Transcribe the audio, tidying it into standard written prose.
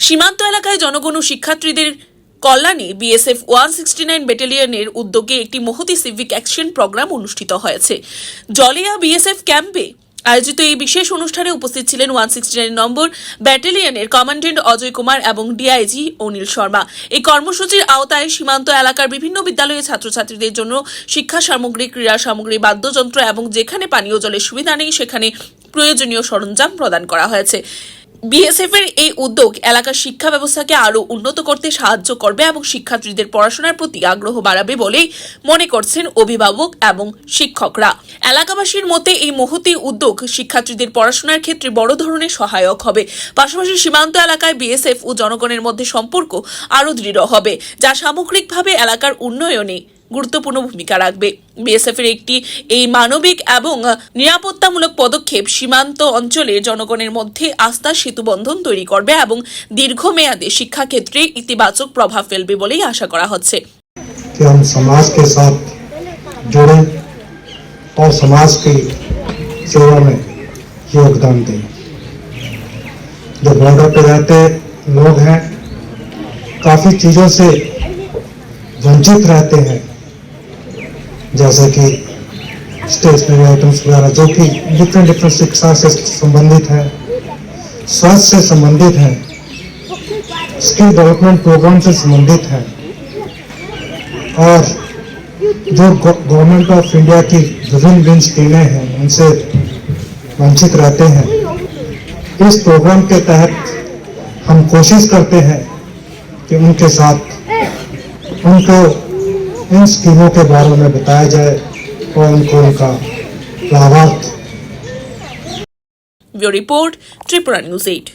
সীমান্ত এলাকায় জনগণ ও শিক্ষার্থীদের কল্যাণে বিএসএফ 169 ব্যাটালিয়নের উদ্যোগে একটি মহতী সিভিক অ্যাকশন প্রোগ্রাম অনুষ্ঠিত হয়েছে। জলিয়া বিএসএফ ক্যাম্পে আয়োজিত এই বিশেষ অনুষ্ঠানে উপস্থিত ছিলেন 169 নম্বর ব্যাটালিয়নের কমান্ড্যান্ট অজয় কুমার এবং ডিআইজি অনিল শর্মা। এই কর্মসূচির আওতায় সীমান্ত এলাকার বিভিন্ন বিদ্যালয়ের ছাত্রছাত্রীদের জন্য শিক্ষা সামগ্রী, ক্রীড়া সামগ্রী, বাদ্যযন্ত্র এবং যেখানে পানীয় জলের সুবিধা নেই সেখানে প্রয়োজনীয় সরঞ্জাম প্রদান করা হয়েছে। বিএসএফ এর এই উদ্যোগ এলাকার শিক্ষা ব্যবস্থাকে আরো উন্নত করতে সাহায্য করবে এবং শিক্ষার্থীদের পড়াশোনার প্রতি আগ্রহ বাড়াবে বলেই মনে করছেন অভিভাবক এবং শিক্ষকরা। এলাকাবাসীর মতে এই মহতী উদ্যোগ শিক্ষার্থীদের পড়াশোনার ক্ষেত্রে বড় ধরনের সহায়ক হবে। পাশাপাশি সীমান্ত এলাকায় বিএসএফ ও জনগণের মধ্যে সম্পর্ক আরো দৃঢ় হবে, যা সামগ্রিকভাবে এলাকার উন্নয়নে গুরুত্বপূর্ণ ভূমিকা রাখবে। বিএসএফ এর একটি এই মানবিক এবং নিরাপত্তামূলক পদক্ষেপ সীমান্ত অঞ্চলের জনগণের মধ্যে আস্থার সেতুবন্ধন তৈরি করবে এবং দীর্ঘমেয়াদে শিক্ষা ক্ষেত্রে ইতিবাচক প্রভাব ফেলবে বলেই আশা করা হচ্ছে। हम समाज के साथ जुड़े और समाज की सेवा में योगदान दें। जो बॉर्डर पे रहते लोग हैं काफी चीजों से वंचित रहते हैं, जैसे कि स्टेशनरी आइटम्स वगैरह जो कि डिफरेंट शिक्षा से संबंधित है, स्वास्थ्य से संबंधित है, स्किल डेवलपमेंट प्रोग्राम से संबंधित है और जो गवर्नमेंट ऑफ इंडिया की विभिन्न स्कीमें हैं उनसे वंचित रहते हैं। इस प्रोग्राम के तहत हम कोशिश करते हैं कि उनके साथ उनको इन स्कीमों के बारे में बताया जाए और उनको उनका लाभार्थ। Bureau report, Tripura news 8।